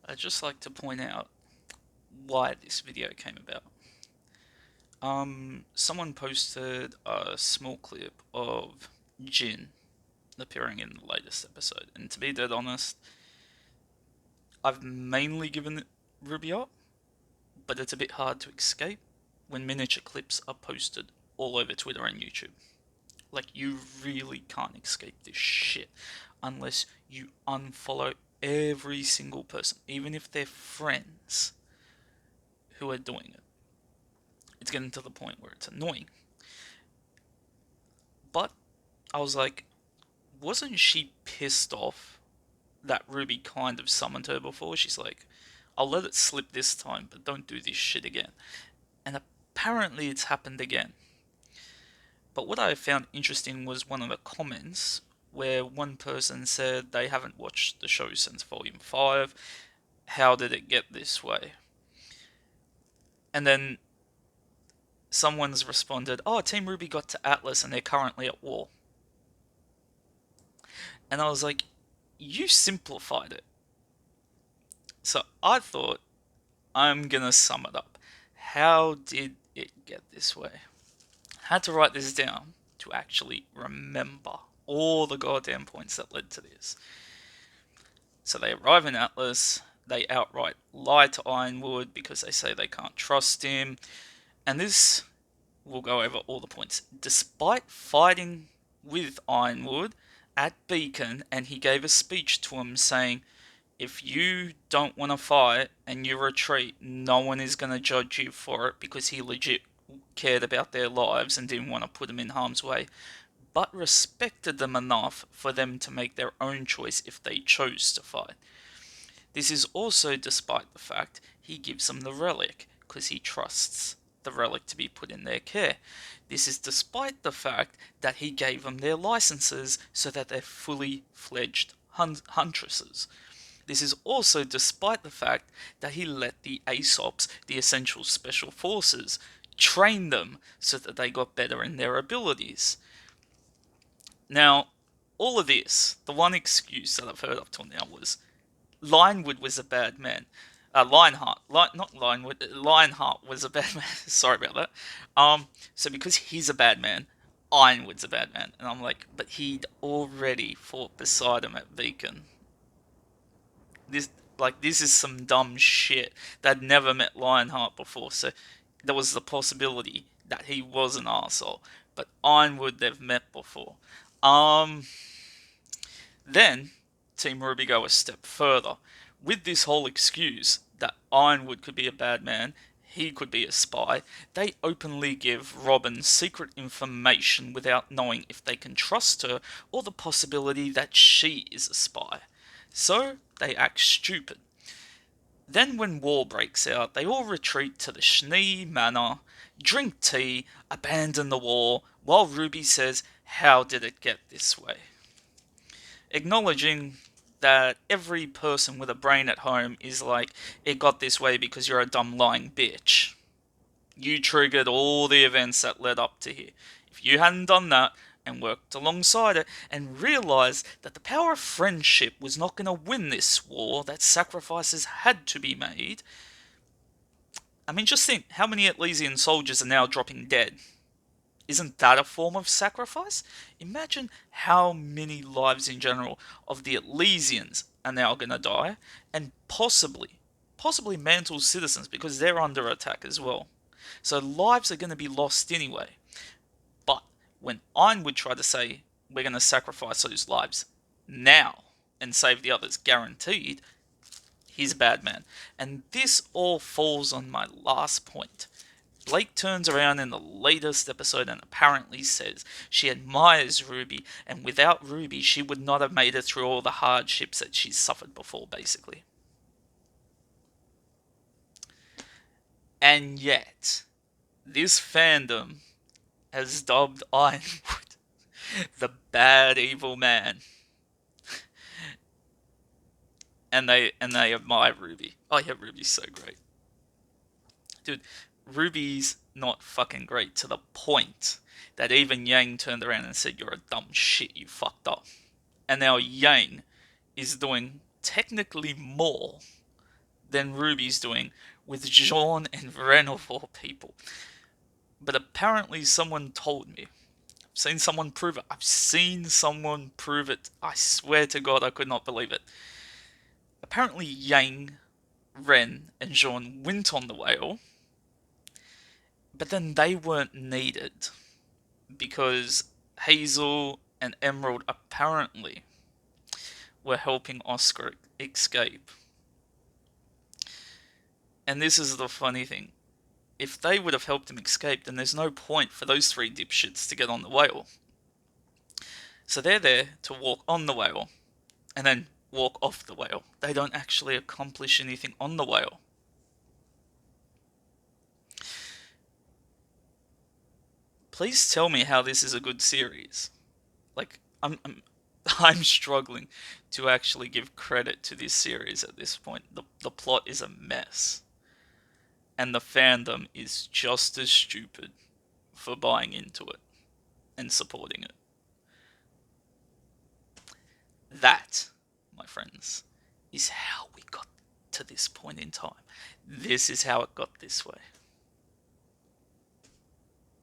I'd just like to point out why this video came about. Someone posted a small clip of Jin appearing in the latest episode, and to be dead honest, I've mainly given Ruby up, but it's a bit hard to escape when miniature clips are posted all over Twitter and YouTube. Like, you really can't escape this shit unless you unfollow every single person, even if they're friends who are doing it. It's getting to the point where it's annoying. But I was like, wasn't she pissed off that Ruby kind of summoned her before? She's like, I'll let it slip this time, but don't do this shit again. And apparently it's happened again. But what I found interesting was one of the comments where one person said they haven't watched the show since Volume 5. How did it get this way? And then someone's responded, oh, Team Ruby got to Atlas and they're currently at war. And I was like, you simplified it. So I thought, I'm gonna sum it up. How did it get this way? I had to write this down to actually remember all the goddamn points that led to this. So they arrive in Atlas, they outright lie to Ironwood because they say they can't trust him, and this will go over all the points. Despite fighting with Ironwood at Beacon, and he gave a speech to him saying, if you don't want to fight and you retreat, no one is going to judge you for it, because he legit cared about their lives and didn't want to put them in harm's way, but respected them enough for them to make their own choice if they chose to fight. This is also despite the fact he gives them the relic, because he trusts the relic to be put in their care. This is despite the fact that he gave them their licenses so that they're fully fledged huntresses. This is also despite the fact that he let the ASOPs, the Essential Special Forces, train them so that they got better in their abilities. Now, all of this, the one excuse that I've heard up till now was Lionwood was a bad man. Lionheart, not Lionwood, Lionheart was a bad man. Sorry about that. So because he's a bad man, Ironwood's a bad man, and I'm like, but he'd already fought beside him at Beacon. This is some dumb shit. They'd never met Lionheart before, so there was the possibility that he was an arsehole. But Ironwood they've met before. Then Team Ruby go a step further with this whole excuse that Ironwood could be a bad man, he could be a spy. They openly give Robin secret information without knowing if they can trust her or the possibility that she is a spy. So they act stupid. Then when war breaks out, they all retreat to the Schnee Manor, drink tea, abandon the war, while Ruby says, how did it get this way? Acknowledging that every person with a brain at home is like, it got this way because you're a dumb lying bitch. You triggered all the events that led up to here. If you hadn't done that and worked alongside it and realized that the power of friendship was not going to win this war, that sacrifices had to be made. I mean, just think, how many Atlesian soldiers are now dropping dead? Isn't that a form of sacrifice? Imagine how many lives in general of the Atlesians are now going to die, and possibly Mantle's citizens, because they're under attack as well. So lives are going to be lost anyway. But when Ironwood tried to say, we're going to sacrifice those lives now and save the others guaranteed, he's a bad man. And this all falls on my last point. Blake turns around in the latest episode and apparently says she admires Ruby, and without Ruby she would not have made it through all the hardships that she's suffered before, basically. And yet, this fandom has dubbed Ironwood the bad evil man. And they admire Ruby. Oh yeah, Ruby's so great. Dude, Ruby's not fucking great to the point that even Yang turned around and said, you're a dumb shit, you fucked up. And now Yang is doing technically more than Ruby's doing with Jean and Ren of all people. But apparently someone told me. I've seen someone prove it. I've seen someone prove it. I swear to God, I could not believe it. Apparently Yang, Ren, and Jean went on the whale, but then they weren't needed because Hazel and Emerald apparently were helping Oscar escape. And this is the funny thing. If they would have helped him escape, then there's no point for those three dipshits to get on the whale. So they're there to walk on the whale and then walk off the whale. They don't actually accomplish anything on the whale. Please tell me how this is a good series. Like, I'm struggling to actually give credit to this series at this point. The plot is a mess. And the fandom is just as stupid for buying into it and supporting it. That, my friends, is how we got to this point in time. This is how it got this way.